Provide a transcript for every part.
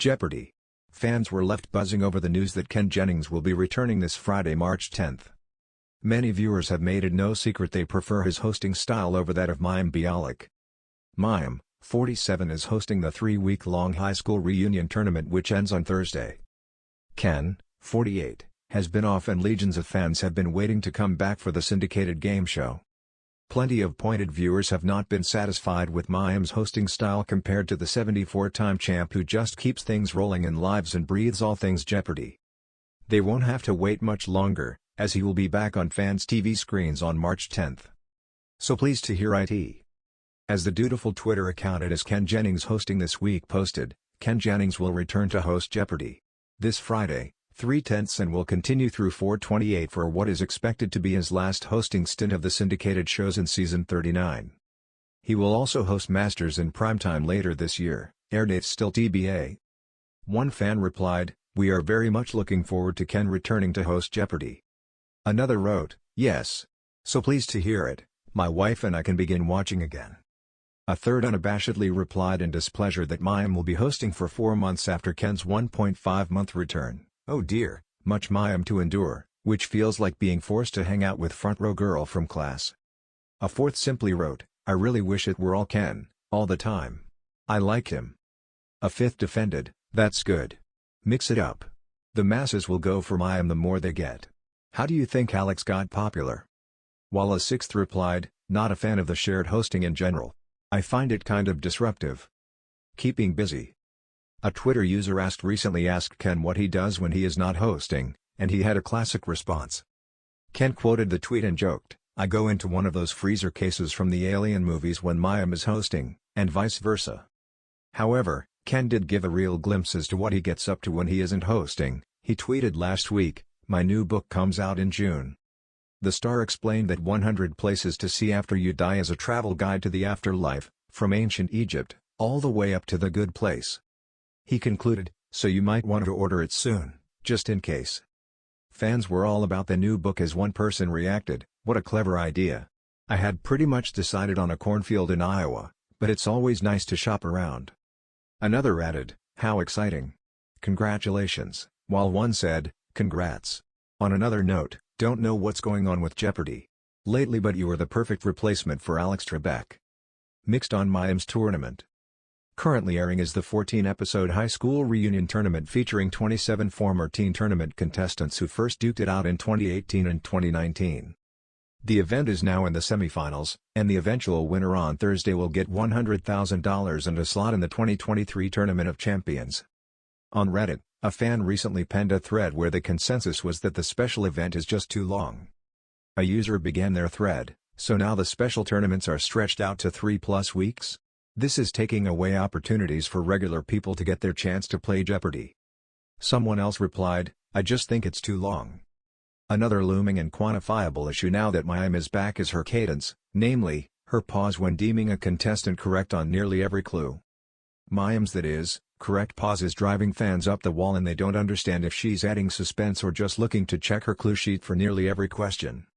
Jeopardy! Fans were left buzzing over the news that Ken Jennings will be returning this Friday, March 10. Many viewers have made it no secret they prefer his hosting style over that of Mayim Bialik. Mayim, 47, is hosting the 3-week-long high school reunion tournament which ends on Thursday. Ken, 48, has been off and legions of fans have been waiting to come back for the syndicated game show. Plenty of pointed viewers have not been satisfied with Mayim's hosting style compared to the 74-time champ who just keeps things rolling and lives and breathes all things Jeopardy! They won't have to wait much longer, as he will be back on fans' TV screens on March 10. So pleased to hear it. As the dutiful Twitter account @is Ken Jennings hosting this week posted, Ken Jennings will return to host Jeopardy! This Friday, 3/10, and will continue through 4/28 for what is expected to be his last hosting stint of the syndicated shows in season 39. He will also host Masters in primetime later this year, air dates still TBA. One fan replied, "We are very much looking forward to Ken returning to host Jeopardy!" Another wrote, "Yes. So pleased to hear it, my wife and I can begin watching again." A third unabashedly replied in displeasure that Mayim will be hosting for 4 months after Ken's 1.5-month return. Oh dear, much Mayim to endure, which feels like being forced to hang out with front-row girl from class. A fourth simply wrote, "I really wish it were all Ken, all the time. I like him." A fifth defended, "That's good. Mix it up. The masses will go for Mayim the more they get. How do you think Alex got popular?" While a sixth replied, "Not a fan of the shared hosting in general. I find it kind of disruptive. Keeping busy." A Twitter user recently asked Ken what he does when he is not hosting, and he had a classic response. Ken quoted the tweet and joked, "I go into one of those freezer cases from the Alien movies when Mayim is hosting, and vice versa." However, Ken did give a real glimpse as to what he gets up to when he isn't hosting. He tweeted last week, "My new book comes out in June." The star explained that 100 Places to See After You Die is a travel guide to the afterlife, from ancient Egypt, all the way up to the good place. He concluded, "So you might want to order it soon, just in case." Fans were all about the new book as one person reacted, "What a clever idea. I had pretty much decided on a cornfield in Iowa, but it's always nice to shop around." Another added, "How exciting. Congratulations," while one said, "Congrats." On another note, "Don't know what's going on with Jeopardy! Lately, but you are the perfect replacement for Alex Trebek." Mixed on Mayim's tournament. Currently airing is the 14-episode high school reunion tournament featuring 27 former teen tournament contestants who first duked it out in 2018 and 2019. The event is now in the semifinals, and the eventual winner on Thursday will get $100,000 and a slot in the 2023 Tournament of Champions. On Reddit, a fan recently penned a thread where the consensus was that the special event is just too long. A user began their thread, "So now the special tournaments are stretched out to 3+ weeks? This is taking away opportunities for regular people to get their chance to play Jeopardy!" Someone else replied, "I just think it's too long." Another looming and quantifiable issue now that Mayim is back is her cadence, namely, her pause when deeming a contestant correct on nearly every clue. Mayim's that is, correct pause is driving fans up the wall and they don't understand if she's adding suspense or just looking to check her clue sheet for nearly every question.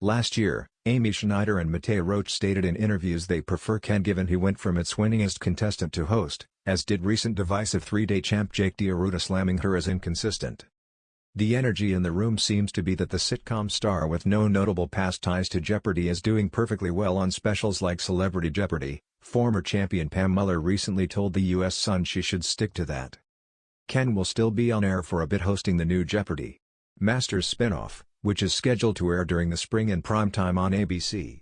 Last year, Amy Schneider and Matei Roach stated in interviews they prefer Ken given he went from its winningest contestant to host, as did recent divisive 3-day champ Jake D'Arruda slamming her as inconsistent. The energy in the room seems to be that the sitcom star with no notable past ties to Jeopardy is doing perfectly well on specials like Celebrity Jeopardy! Former champion Pam Muller recently told the U.S. Sun she should stick to that. Ken will still be on air for a bit hosting the new Jeopardy! Masters spin-off, which is scheduled to air during the spring in primetime on ABC.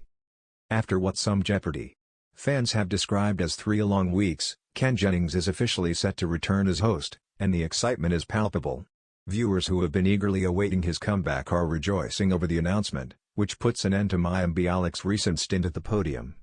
After what some Jeopardy! Fans have described as 3 long weeks, Ken Jennings is officially set to return as host, and the excitement is palpable. Viewers who have been eagerly awaiting his comeback are rejoicing over the announcement, which puts an end to Mayim Bialik's recent stint at the podium.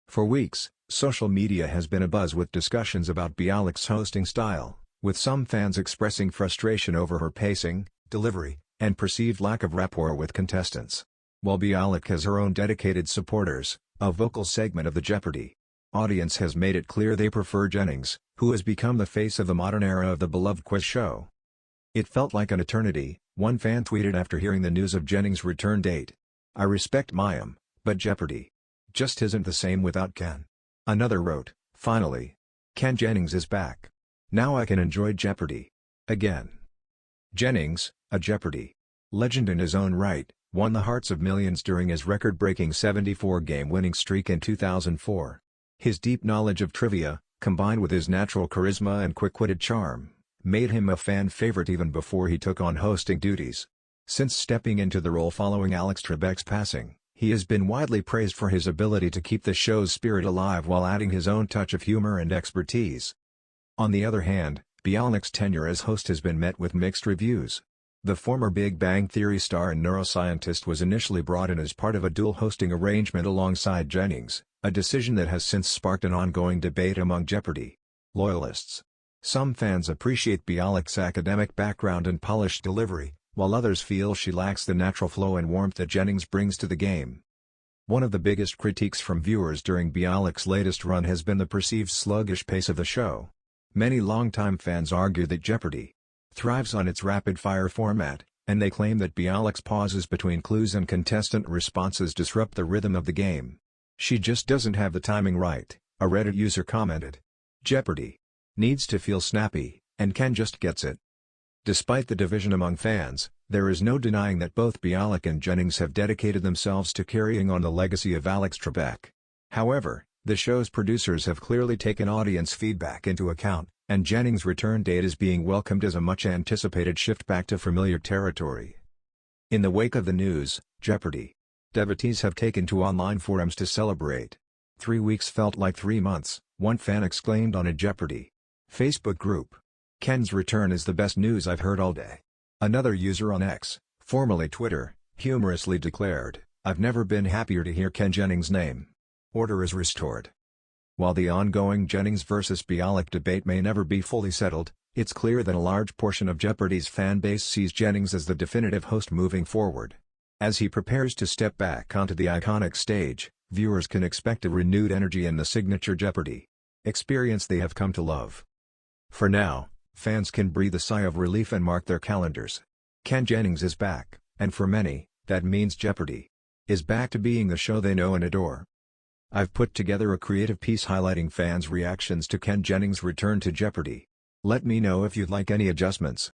For weeks, social media has been abuzz with discussions about Bialik's hosting style, with some fans expressing frustration over her pacing, delivery, and perceived lack of rapport with contestants. While Bialik has her own dedicated supporters, a vocal segment of the Jeopardy! Audience has made it clear they prefer Jennings, who has become the face of the modern era of the beloved quiz show. "It felt like an eternity," one fan tweeted after hearing the news of Jennings' return date. "I respect Mayim, but Jeopardy! Just isn't the same without Ken." Another wrote, "Finally! Ken Jennings is back. Now I can enjoy Jeopardy! Again. Jennings, a Jeopardy! Legend in his own right, won the hearts of millions during his record-breaking 74-game winning streak in 2004. His deep knowledge of trivia, combined with his natural charisma and quick-witted charm, made him a fan favorite even before he took on hosting duties. Since stepping into the role following Alex Trebek's passing, he has been widely praised for his ability to keep the show's spirit alive while adding his own touch of humor and expertise. On the other hand, Bialik's tenure as host has been met with mixed reviews. The former Big Bang Theory star and neuroscientist was initially brought in as part of a dual hosting arrangement alongside Jennings, a decision that has since sparked an ongoing debate among Jeopardy! Loyalists. Some fans appreciate Bialik's academic background and polished delivery, while others feel she lacks the natural flow and warmth that Jennings brings to the game. One of the biggest critiques from viewers during Bialik's latest run has been the perceived sluggish pace of the show. Many longtime fans argue that Jeopardy! Thrives on its rapid-fire format, and they claim that Bialik's pauses between clues and contestant responses disrupt the rhythm of the game. She just doesn't have the timing right, a Reddit user commented. Jeopardy! Needs to feel snappy, and Ken just gets it. Despite the division among fans, there is no denying that both Bialik and Jennings have dedicated themselves to carrying on the legacy of Alex Trebek. However, the show's producers have clearly taken audience feedback into account, and Jennings' return date is being welcomed as a much-anticipated shift back to familiar territory. In the wake of the news, Jeopardy! Devotees have taken to online forums to celebrate. 3 weeks felt like 3 months, one fan exclaimed on a Jeopardy! Facebook group. Ken's return is the best news I've heard all day. Another user on X, formerly Twitter, humorously declared, "I've never been happier to hear Ken Jennings' name. Order is restored." While the ongoing Jennings vs. Bialik debate may never be fully settled, it's clear that a large portion of Jeopardy's fan base sees Jennings as the definitive host moving forward. As he prepares to step back onto the iconic stage, viewers can expect a renewed energy in the signature Jeopardy! Experience they have come to love. For now, fans can breathe a sigh of relief and mark their calendars. Ken Jennings is back, and for many, that means Jeopardy! Is back to being the show they know and adore. I've put together a creative piece highlighting fans' reactions to Ken Jennings' return to Jeopardy! Let me know if you'd like any adjustments.